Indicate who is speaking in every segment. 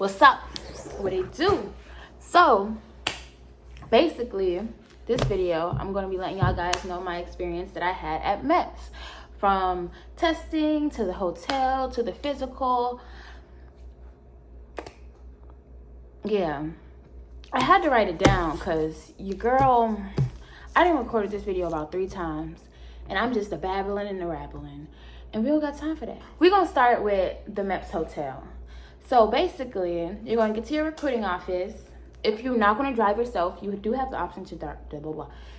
Speaker 1: What's up? What it do? So basically, this video, I'm going to be letting y'all guys know my experience that I had at MEPS. From testing to the hotel to the physical. Yeah, I had to write it down because your girl, I didn't record this video about 3 times. And I'm just a babbling and a rabbling. And we don't got time for that. We're going to start with the MEPS hotel. So basically, you're going to get to your recruiting office. If you're not going to drive yourself, you do have the option to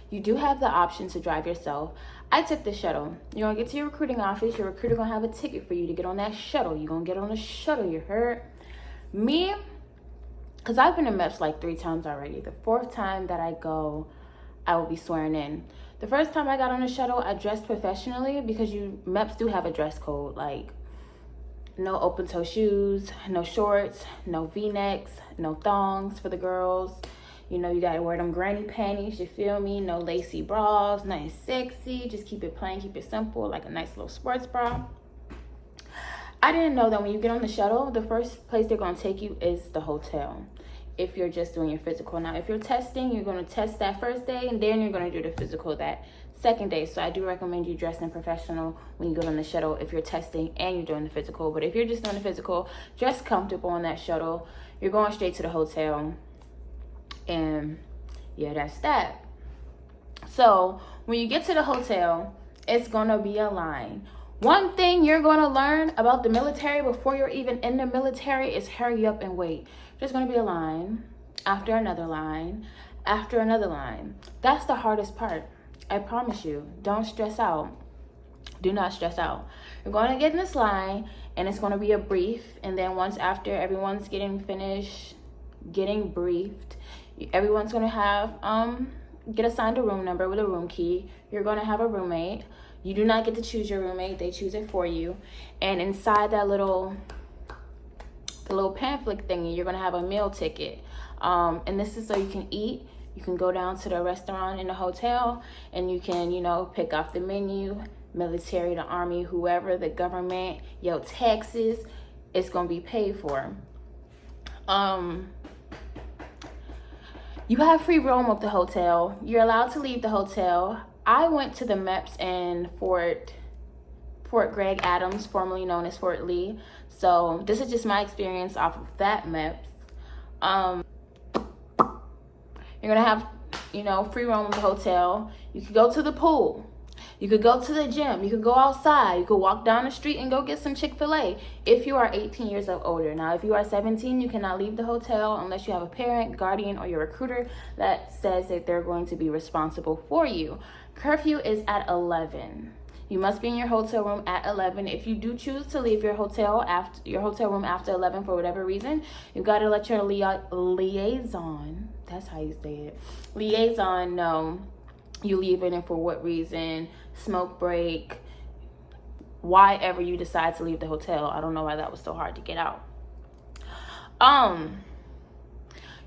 Speaker 1: You do have the option to drive yourself. I took the shuttle. You're going to get to your recruiting office. Your recruiter going to have a ticket for you to get on that shuttle. You're going to get on the shuttle. You heard? Me, because I've been to MEPS like 3 times already. The 4th time that I go, I will be swearing in. The first time I got on the shuttle, I dressed professionally because MEPS do have a dress code. Like, no open toe shoes, no shorts, no V-necks, no thongs for the girls. You know, you gotta wear them granny panties, you feel me? No lacy bras, nice sexy. Just keep it plain, keep it simple, like a nice little sports bra. I didn't know that when you get on the shuttle, the first place they're gonna take you is the hotel. If you're just doing your physical. Now, if you're testing, you're gonna test that first day, and then you're gonna do the physical that second day. So I do recommend you dressing professional when you go on the shuttle if you're testing and you're doing the physical. But if you're just doing the physical, dress comfortable on that shuttle. You're going straight to the hotel. And yeah, that's that. So when you get to the hotel, it's gonna be a line. One thing you're gonna learn about the military before you're even in the military is hurry up and wait. There's gonna be a line after another line after another line. That's the hardest part. I promise you. Don't stress out. Do not stress out. You're going to get in this line, and it's going to be a brief. And then once after everyone's getting briefed, everyone's going to have get assigned a room number with a room key. You're going to have a roommate. You do not get to choose your roommate. They choose it for you. And inside that the little pamphlet thingy, you're going to have a meal ticket. And this is so you can eat. You can go down to the restaurant in the hotel and you can, pick off the menu, military, the army, whoever, the government, your taxes, it's going to be paid for. You have free roam of the hotel. You're allowed to leave the hotel. I went to the MEPS in Fort Gregg Adams, formerly known as Fort Lee. So this is just my experience off of that MEPS. You're going to have, free roam in the hotel. You could go to the pool. You could go to the gym. You could go outside. You could walk down the street and go get some Chick-fil-A if you are 18 years of older. Now, if you are 17, you cannot leave the hotel unless you have a parent, guardian, or your recruiter that says that they're going to be responsible for you. Curfew is at 11. You must be in your hotel room at 11. If you do choose to leave your hotel room after 11 for whatever reason, you got to let your liaison, that's how you say it, liaison know you leaving and for what reason, smoke break, why ever you decide to leave the hotel. I don't know why that was so hard to get out.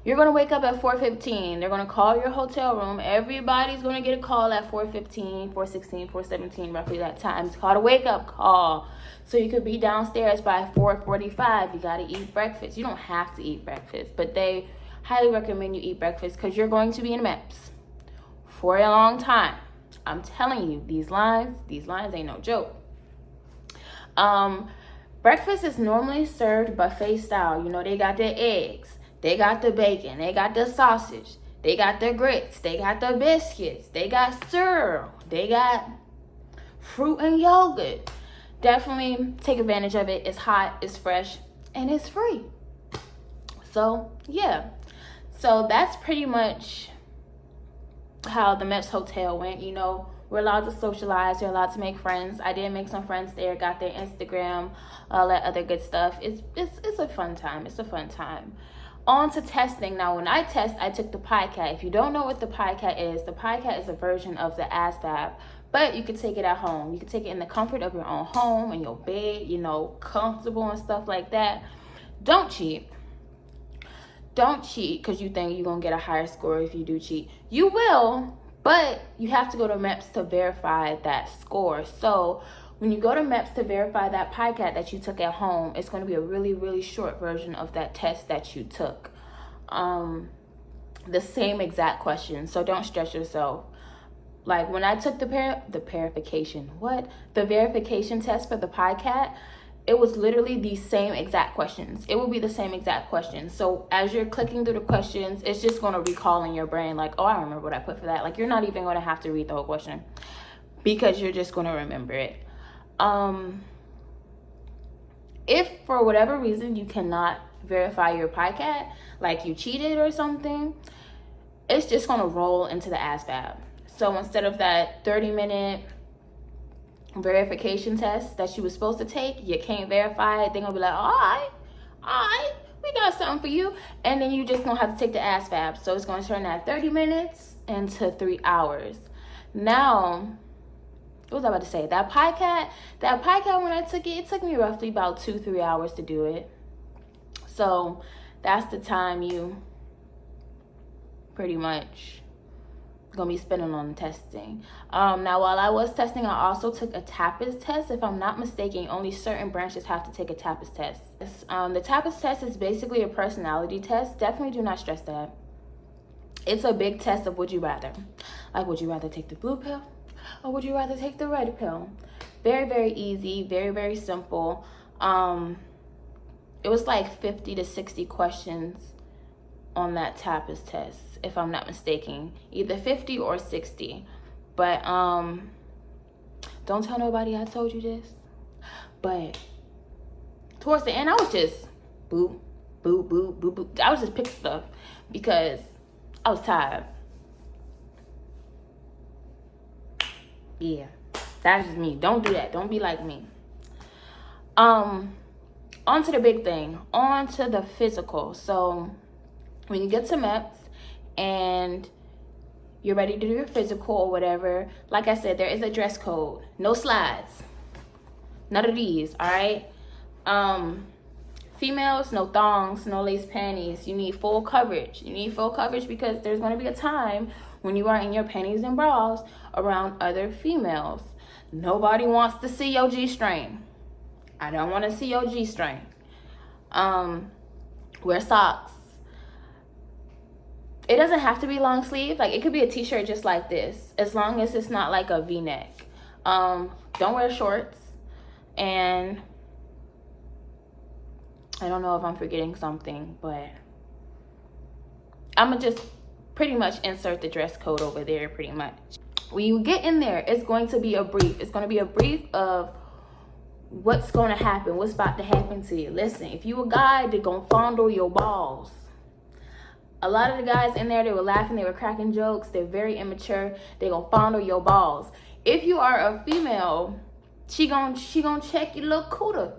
Speaker 1: You're going to wake up at 4:15. They're going to call your hotel room. Everybody's going to get a call at 4:15, 4:16, 4:17, roughly that time. It's called a wake-up call. So you could be downstairs by 4:45. You got to eat breakfast. You don't have to eat breakfast, but they highly recommend you eat breakfast because you're going to be in MEPS for a long time. I'm telling you, these lines ain't no joke. Breakfast is normally served buffet style. They got their eggs. They got the bacon, they got the sausage, they got the grits, they got the biscuits, they got syrup, they got fruit and yogurt. Definitely take advantage of it. It's hot, it's fresh, and it's free. So, yeah. So that's pretty much how the MEPS hotel went. We're allowed to socialize, you're allowed to make friends. I did make some friends there, got their Instagram, all that other good stuff. It's a fun time. It's a fun time. On to testing. Now, when I test, I took the PICAT. If you don't know what the PICAT is a version of the ASVAB, but you can take it at home. You can take it in the comfort of your own home, in your bed, comfortable and stuff like that. Don't cheat. Don't cheat because you think you're going to get a higher score if you do cheat. You will, but you have to go to MEPS to verify that score. So When you go to MEPS to verify that PICAT that you took at home, it's going to be a really, really short version of that test that you took. The same exact question, so don't stress yourself. Like when I took the verification test for the PICAT, it was literally the same exact questions. It will be the same exact questions. So as you're clicking through the questions, it's just going to recall in your brain like, oh, I remember what I put for that. Like you're not even going to have to read the whole question because you're just going to remember it. If for whatever reason you cannot verify your PICAT, like you cheated or something, it's just going to roll into the ASVAB. So instead of that 30-minute verification test that you were supposed to take, you can't verify it, they're going to be like, all right, we got something for you. And then you just going to have to take the ASVAB. So it's going to turn that 30 minutes into 3 hours. Now, what was I about to say? That PICAT, when I took it, it took me roughly about 2-3 hours to do it. So that's the time you pretty much gonna be spending on testing. Now while I was testing, I also took a TAPAS test. If I'm not mistaken, only certain branches have to take a TAPAS test. The TAPAS test is basically a personality test. Definitely do not stress that. It's a big test of would you rather. Like, would you rather take the blue pill or would you rather take the red pill? Very, very easy, very, very simple. It was like 50 to 60 questions on that TAPAS test, if I'm not mistaken, either 50 or 60. But don't tell nobody I told you this. But towards the end, I was just boop, boop, boop, boop, boop. I was just picking stuff because I was tired. Yeah, that's just me. Don't do that. Don't be like me. On to the big thing. On to the physical. So when you get to MEPS and you're ready to do your physical or whatever, like I said, there is a dress code. No slides. None of these, all right? Females, no thongs, no lace panties. You need full coverage. You need full coverage because there's going to be a time when you are in your panties and bras around other females. Nobody wants to see your G-string. I don't want to see your G-string. Wear socks. It doesn't have to be long sleeve. Like, it could be a t-shirt just like this, as long as it's not like a v-neck. Don't wear shorts. And I don't know if I'm forgetting something, but I'm gonna just pretty much insert the dress code over there pretty much. When you get in there, it's going to be a brief. It's going to be a brief of what's going to happen, what's about to happen to you. Listen, if you a guy, they're going to fondle your balls. A lot of the guys in there, they were laughing, they were cracking jokes. They're very immature. They're going to fondle your balls. If you are a female, she gonna check your little cooter.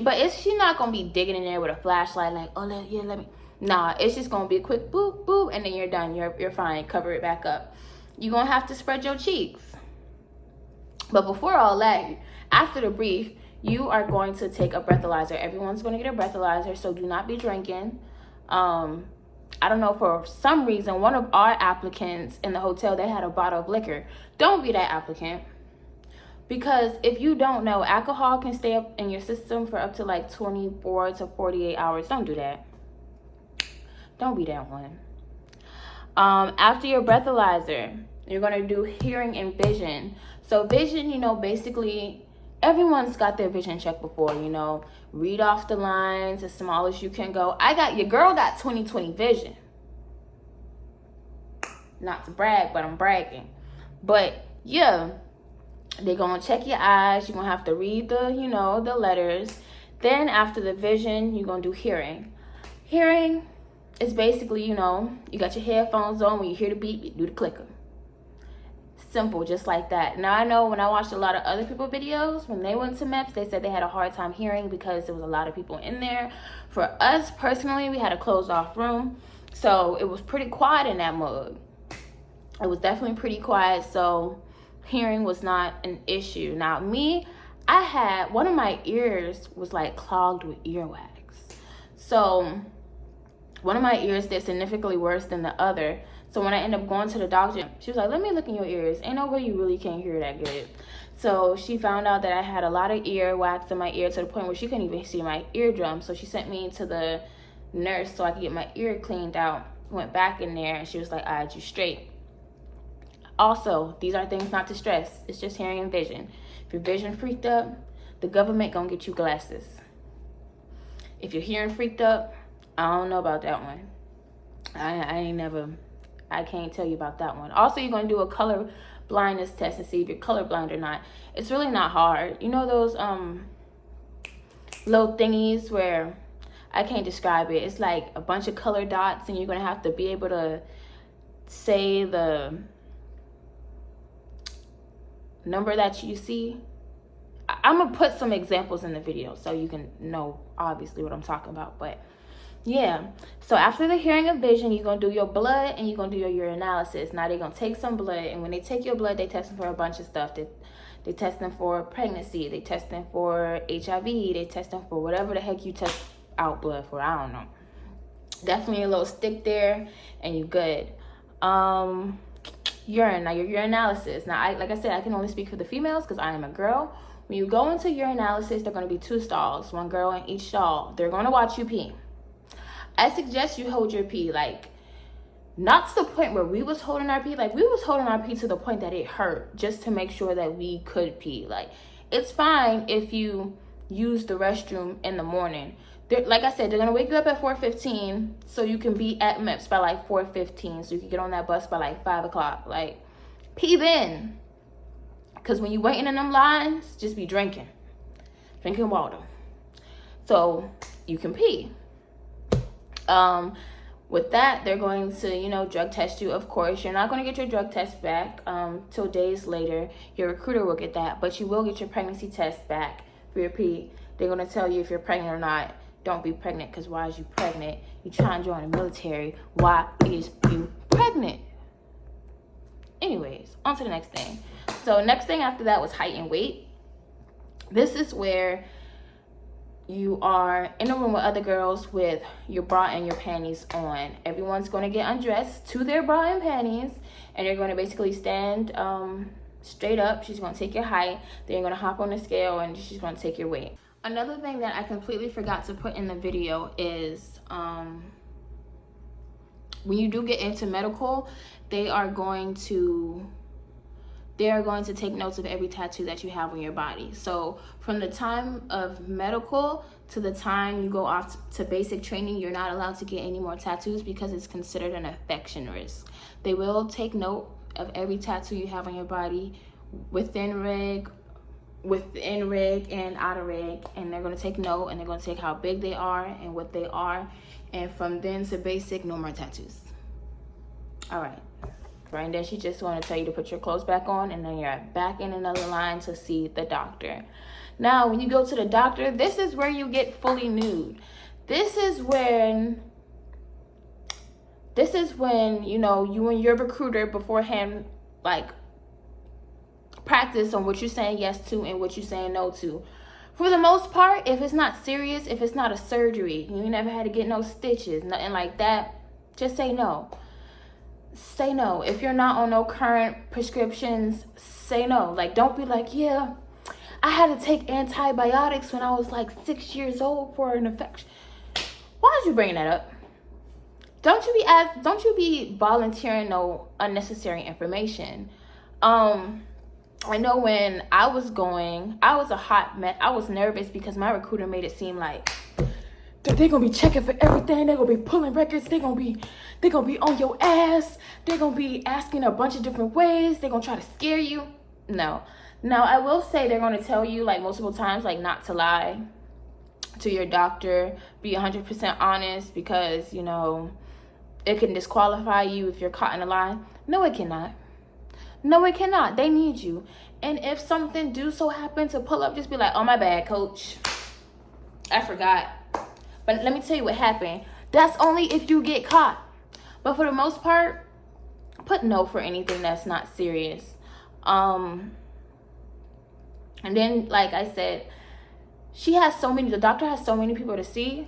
Speaker 1: But she's not going to be digging in there with a flashlight like, oh, let me. Nah, it's just going to be a quick boop, boop, and then you're done. You're fine. Cover it back up. You're going to have to spread your cheeks. But before all that, after the brief, you are going to take a breathalyzer. Everyone's going to get a breathalyzer, so do not be drinking. I don't know, for some reason, one of our applicants in the hotel, they had a bottle of liquor. Don't be that applicant. Because if you don't know, alcohol can stay up in your system for up to like 24 to 48 hours. Don't do that. Don't be that one. After your breathalyzer, you're going to do hearing and vision. So vision, basically everyone's got their vision checked before, read off the lines as small as you can go. Your girl got 20/20 vision. Not to brag, but I'm bragging. But yeah, they're going to check your eyes. You're going to have to read the letters. Then after the vision, you're going to do hearing. Hearing is basically, you got your headphones on. When you hear the beep, you do the clicker. Simple, just like that. Now, I know when I watched a lot of other people videos, when they went to MEPS, they said they had a hard time hearing because there was a lot of people in there. For us, personally, we had a closed-off room, so it was pretty quiet in that mode. It was definitely pretty quiet, so hearing was not an issue. Now, me, I had, one of my ears was like clogged with earwax. So one of my ears did significantly worse than the other, So when I ended up going to the doctor, she was like, let me look in your ears. Ain't no way you really can't hear that good. So she found out that I had a lot of ear wax in my ear to the point where she couldn't even see my eardrum. So she sent me to the nurse so I could get my ear cleaned out. Went back in there and she was like, I had you straight. Also, these are things not to stress. It's just hearing and vision. If your vision freaked up, the government gonna get you glasses. If your hearing freaked up, I don't know about that one. I can't tell you about that one. Also, you're gonna do a color blindness test to see if you're colorblind or not. It's really not hard. You know those little thingies where I can't describe it. It's like a bunch of color dots, and you're gonna have to be able to say the number that you see. I'm gonna put some examples in the video so you can know obviously what I'm talking about. But yeah, so after the hearing and vision, you're gonna do your blood and you're gonna do your urinalysis. Now they're gonna take some blood, and when they take your blood, they testing for a bunch of stuff. They testing for pregnancy, they testing for HIV, they testing for whatever the heck you test out blood for. I don't know. Definitely a little stick there and you good. Urine. Now your urinalysis. Now like I said, I can only speak for the females because I am a girl. When you go into urinalysis, there are going to be 2 stalls, 1 girl in each stall. They're going to watch you pee. I suggest you hold your pee, like, not to the point where we was holding our pee. Like, we was holding our pee to the point that it hurt just to make sure that we could pee. Like, it's fine if you use the restroom in the morning. Like I said, they're going to wake you up at 4:15 so you can be at MEPS by like 4:15 so you can get on that bus by like 5 o'clock. Like, pee then. Because when you're waiting in them lines, just be drinking water. So you can pee. With that, they're going to, drug test you. Of course, you're not going to get your drug test back till days later. Your recruiter will get that, but you will get your pregnancy test back for your pee. They're going to tell you if you're pregnant or not. Don't be pregnant, because why is you pregnant? You trying to join the military. Why is you pregnant? Anyways, on to the next thing. So next thing after that was height and weight. This is where you are in a room with other girls with your bra and your panties on. Everyone's going to get undressed to their bra and panties, and you're going to basically stand straight up. She's going to take your height. Then you're going to hop on the scale, and she's going to take your weight. Another thing that I completely forgot to put in the video is when you do get into medical, they are going to take notes of every tattoo that you have on your body. So from the time of medical to the time you go off to basic training, you're not allowed to get any more tattoos because it's considered an infection risk. They will take note of every tattoo you have on your body within rig and out of rig, and they're going to take note, and they're going to take how big they are and what they are, and from then to basic, no more tattoos. All right. Right, and then she just want to tell you to put your clothes back on, and then you're back in another line to see the doctor. Now, when you go to the doctor, this is where you get fully nude. This is when, you and your recruiter beforehand, like, practice on what you're saying yes to and what you're saying no to. For the most part, if it's not serious, if it's not a surgery, you never had to get no stitches, nothing like that, just say no. Say no. If you're not on no current prescriptions, say no. Like, don't be like, yeah, I had to take antibiotics when I was like 6 years old for an infection. Why did you bring that up? Don't you be volunteering no unnecessary information. I know when I was going, I was nervous because my recruiter made it seem like they're gonna be checking for everything. They're gonna be pulling records. They're gonna be on your ass. They're gonna be asking a bunch of different ways. They're gonna try to scare you. No. Now, I will say they're gonna tell you, like, multiple times, like, not to lie to your doctor. Be 100% honest, because, it can disqualify you if you're caught in a lie. No, it cannot. No, it cannot. They need you. And if something do so happen to pull up, just be like, oh, my bad, coach. I forgot. But let me tell you what happened. That's only if you get caught. But for the most part, put no for anything that's not serious. And then, like I said, the doctor has so many people to see.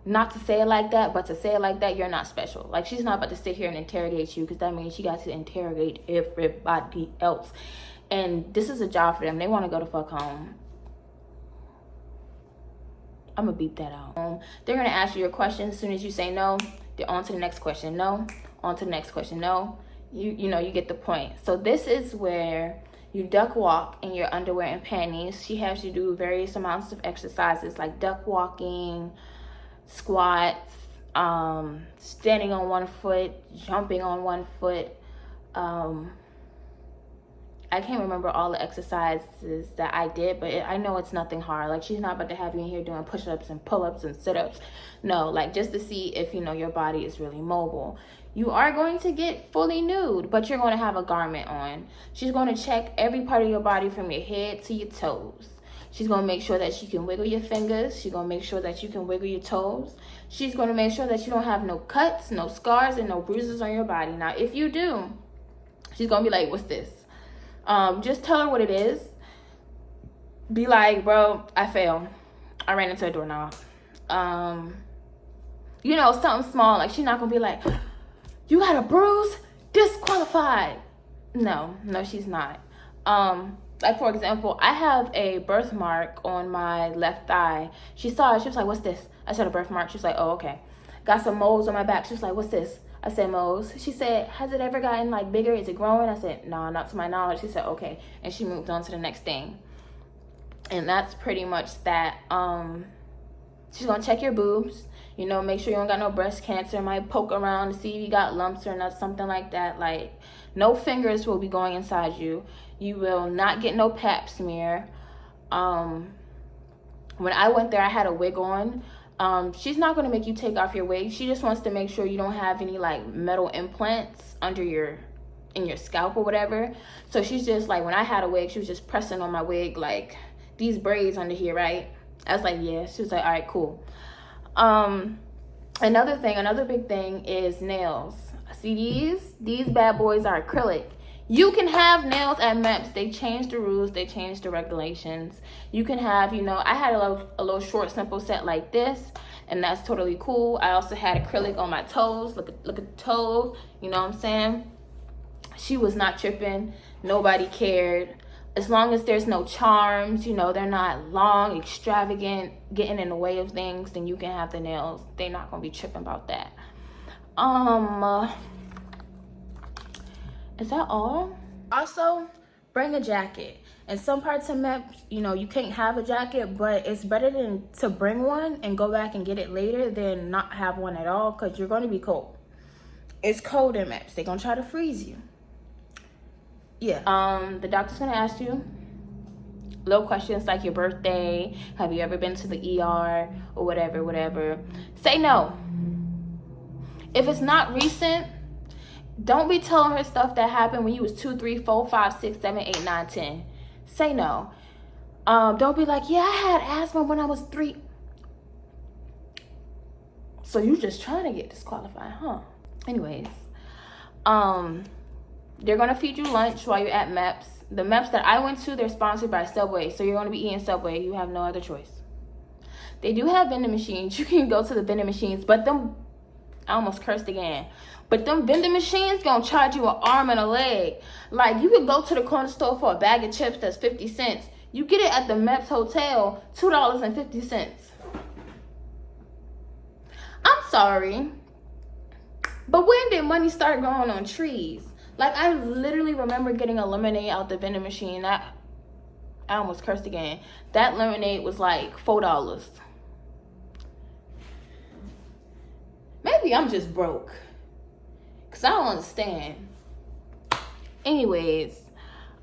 Speaker 1: not to say it like that, but to say it like that, you're not special. Like, she's not about to sit here and interrogate you, because that means she got to interrogate everybody else. And this is a job for them. They want to go the fuck home. I'm gonna beat that out. They're gonna ask you your question. As soon as you say no, they're on to the next question. No, on to the next question. No, you know, you get the point. So this is where you duck walk in your underwear and panties. She has you do various amounts of exercises like duck walking, squats, standing on one foot, jumping on one foot. I can't remember all the exercises that I did, but I know it's nothing hard. Like, she's not about to have you in here doing push-ups and pull-ups and sit-ups. No, like, just to see if, you know, your body is really mobile. You are going to get fully nude, but you're going to have a garment on. She's going to check every part of your body from your head to your toes. She's going to make sure that you can wiggle your fingers. She's going to make sure that you can wiggle your toes. She's going to make sure that you don't have no cuts, no scars, and no bruises on your body. Now, if you do, she's going to be like, what's this? Just tell her what it is. Be like, bro, I fell. I ran into a doorknob. You know, something small. Like, she's not going to be like, you got a bruise? Disqualified. No, she's not. Like, for example, I have a birthmark on my left thigh. She saw it. She was like, what's this? I said, a birthmark. She was like, oh, okay. Got some moles on my back. She was like, what's this? I said, moles. She said, has it ever gotten, like, bigger? Is it growing? I said, no, not to my knowledge. She said, okay. And she moved on to the next thing. And that's pretty much that. She's going to check your boobs. You know, make sure you don't got no breast cancer. Might poke around to see if you got lumps or not, something like that. Like, no fingers will be going inside you. You will not get no pap smear. When I went there, I had a wig on. She's not going to make you take off your wig. She just wants to make sure you don't have any, like, metal implants in your scalp or whatever. So she's just like, when I had a wig, she was just pressing on my wig, like, these braids under here, right? I was like, yeah. She was like, all right, cool. Another big thing is nails. See, these bad boys are acrylic. You can have nails at MEPS. They changed the rules. They changed the regulations. You can have, you know, I had a little short, simple set like this, and that's totally cool. I also had acrylic on my toes. Look at the toes. You know what I'm saying? She was not tripping. Nobody cared. As long as there's no charms, you know, they're not long, extravagant, getting in the way of things, then you can have the nails. They're not going to be tripping about that. Is that all? Also, bring a jacket. In some parts of MEPS, you know, you can't have a jacket, but it's better than to bring one and go back and get it later than not have one at all, because you're going to be cold. It's cold in MEPS. They're going to try to freeze you. Yeah. The doctor's going to ask you little questions like your birthday, have you ever been to the ER, or whatever. Say no. If it's not recent, don't be telling her stuff that happened when you was 2, 3, 4, 5, 6, 7, 8, 9, 10. Say no. Don't be like, yeah, I had asthma when I was 3. So you just trying to get disqualified, huh? Anyways, they're gonna feed you lunch while you're at MEPS. The MEPS that I went to, they're sponsored by Subway, so you're gonna be eating Subway. You have no other choice. They do have vending machines. You can go to the vending machines, but them, I almost cursed again. But them vending machines gonna charge you an arm and a leg. Like, you could go to the corner store for a bag of chips that's 50 cents. You get it at the MEPS Hotel, $2.50. I'm sorry, but when did money start growing on trees? Like, I literally remember getting a lemonade out the vending machine. I almost cursed again. That lemonade was like $4. Maybe I'm just broke, because I don't understand. Anyways,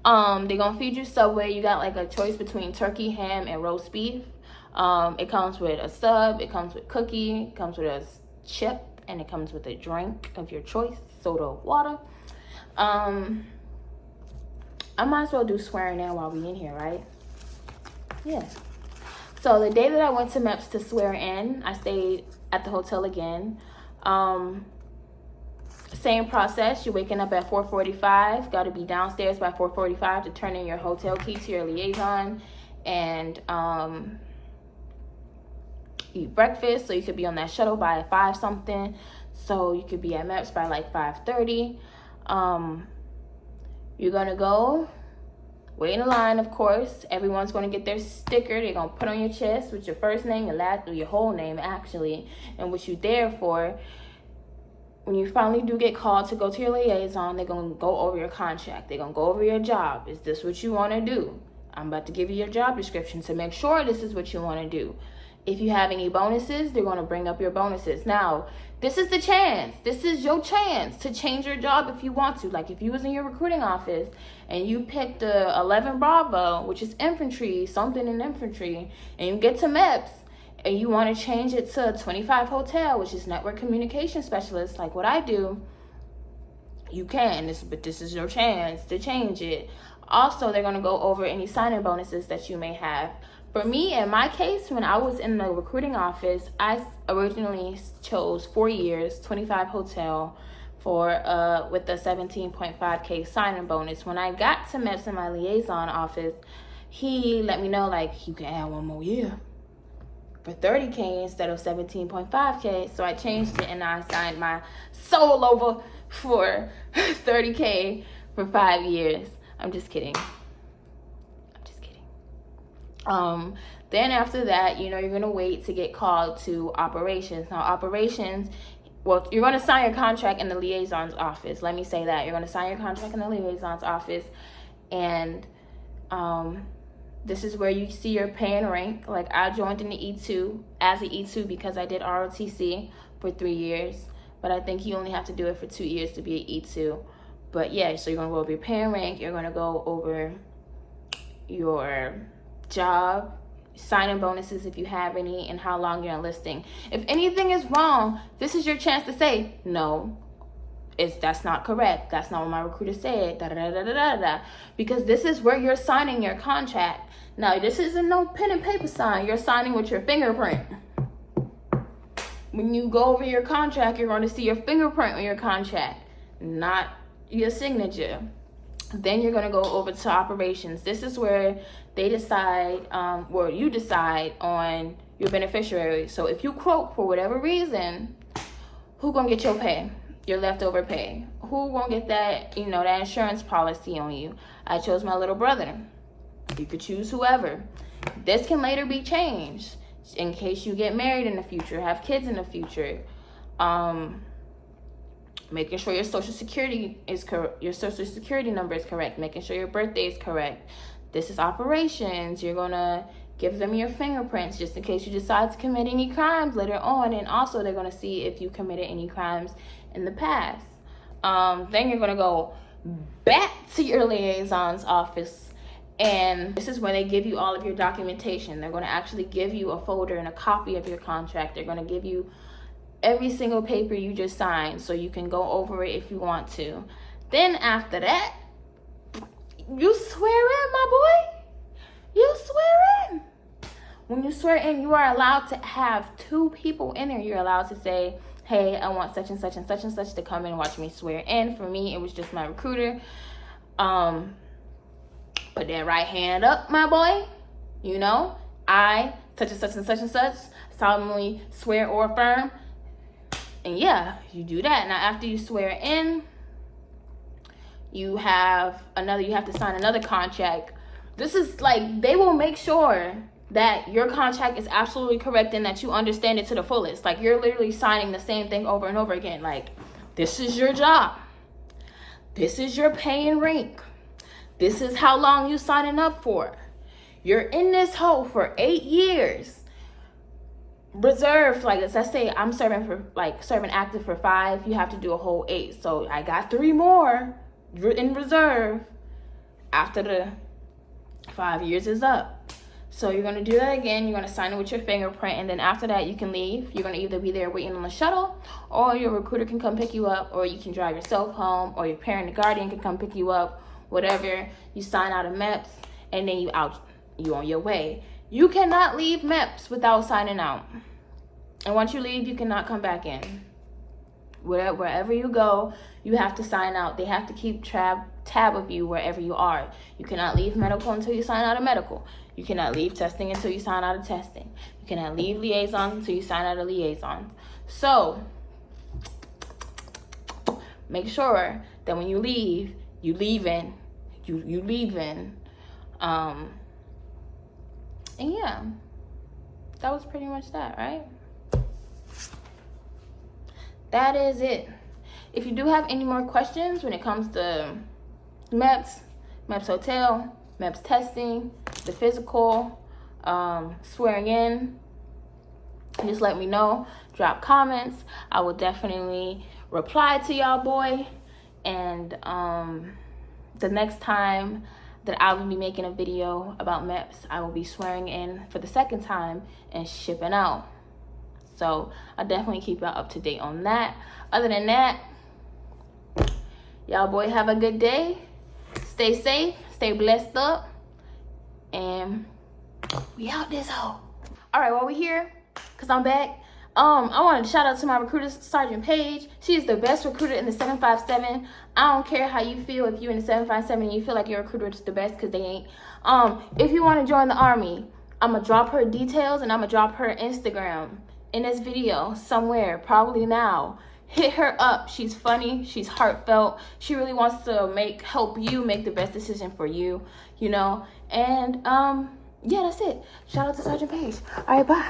Speaker 1: they're gonna feed you Subway. You got like a choice between turkey, ham, and roast beef. It comes with a sub, it comes with cookie, it comes with a chip, and it comes with a drink of your choice, soda or water. I might as well do swearing in while we in here, right? Yeah. So the day that I went to MEPS to swear in, I stayed at the hotel again. Same process. You're waking up at 4:45. Got to be downstairs by 4:45 to turn in your hotel key to your liaison. And eat breakfast, so you could be on that shuttle by 5 something, so you could be at MEPS by like 5:30. You're gonna go wait in line, of course. Everyone's gonna get their sticker. They're gonna put on your chest with your first name, your last, or your whole name actually, and what you're there for. When you finally do get called to go to your liaison, they're gonna go over your contract. They're gonna go over your job. Is this what you wanna do? I'm about to give you your job description to make sure this is what you wanna do. If you have any bonuses, they're gonna bring up your bonuses. Now, this is the chance. This is your chance to change your job if you want to. Like if you was in your recruiting office and you picked the 11 Bravo, which is infantry, something in infantry, and you get to MEPS and you want to change it to 25 Hotel, which is network communication specialist, like what I do, you can. But this is your chance to change it. Also, they're going to go over any sign-in bonuses that you may have. For me, in my case, when I was in the recruiting office, I originally chose 4 years, 25 Hotel, for with the 17.5K sign-in bonus. When I got to MEPS in my liaison office, he let me know, like, you can add 1 more year for 30K instead of 17.5K. So I changed it and I signed my soul over for 30K for 5 years. I'm just kidding. Then after that, you know, you're going to wait to get called to operations. Now, operations, well, you're going to sign your contract in the liaison's office. Let me say that. You're going to sign your contract in the liaison's office. And this is where you see your pay and rank. Like, I joined in the E2 as an E2 because I did ROTC for 3 years. But I think you only have to do it for 2 years to be an E2. But yeah, so you're going to go over your pay and rank. You're going to go over your job, sign-in bonuses if you have any, and how long you're enlisting. If anything is wrong, this is your chance to say, no, that's not correct. That's not what my recruiter said. Da, da, da, da, da, da. Because this is where you're signing your contract. Now, this isn't no pen and paper sign. You're signing with your fingerprint. When you go over your contract, you're going to see your fingerprint on your contract, not your signature. Then you're going to go over to operations. This is where they decide, you decide on your beneficiary. So if you croak for whatever reason, who going to get your pay? Your leftover pay? Who going to get that, that insurance policy on you? I chose my little brother. You could choose whoever. This can later be changed in case you get married in the future, have kids in the future. Making sure your social security is correct, your social security number is correct, making sure your birthday is correct. This is operations. You're gonna give them your fingerprints just in case you decide to commit any crimes later on, and also they're gonna see if you committed any crimes in the past. Then you're gonna go back to your liaison's office, and this is where they give you all of your documentation. They're gonna actually give you a folder and a copy of your contract. They're gonna give you every single paper you just signed so you can go over it if you want to. Then after that, you swear in, my boy. You swear in. When you swear in, you are allowed to have 2 people in there. You're allowed to say, hey, I want such and such and such and such to come and watch me swear in. For me, it was just my recruiter. Put that right hand up, my boy. I, such and such and such and such, solemnly swear or affirm. And yeah, you do that. Now, after you swear in, you have to sign another contract. This is like, they will make sure that your contract is absolutely correct and that you understand it to the fullest. Like, you're literally signing the same thing over and over again. Like, this is your job. This is your pay and rank. This is how long you signing up for. You're in this hole for 8 years. Reserve, like, let's say I'm serving active for 5, you have to do a whole 8. So I got 3 more in reserve after the 5 years is up. So you're going to do that again. You're going to sign it with your fingerprint, and then after that you can leave. You're going to either be there waiting on the shuttle, or your recruiter can come pick you up, or you can drive yourself home, or your parent or guardian can come pick you up, whatever. You sign out of MEPS, and then you on your way. You cannot leave MEPS without signing out. And once you leave, you cannot come back in. Wherever you go, you have to sign out. They have to keep tab of you wherever you are. You cannot leave medical until you sign out of medical. You cannot leave testing until you sign out of testing. You cannot leave liaisons until you sign out of liaisons. So make sure that when you leave, you leaving. And yeah, that was pretty much that, right? That is it. If you do have any more questions when it comes to MEPS Hotel, MEPS testing, the physical, swearing in, just let me know. Drop comments. I will definitely reply to y'all, boy. And the next time that I will be making a video about MEPS, I will be swearing in for the second time and shipping out. So I'll definitely keep y'all up to date on that. Other than that, y'all boy have a good day. Stay safe, stay blessed up, and we out this hoe. All right, while we here, cause I'm back. I wanted to shout out to my recruiter, Sergeant Paige. She is the best recruiter in the 757. I don't care how you feel if you're in the 757 and you feel like your recruiter is the best, because they ain't. If you want to join the Army, I'm going to drop her details and I'm going to drop her Instagram in this video somewhere, probably now. Hit her up. She's funny. She's heartfelt. She really wants to help you make the best decision for you, you know. And yeah, that's it. Shout out to Sergeant Paige. All right, bye.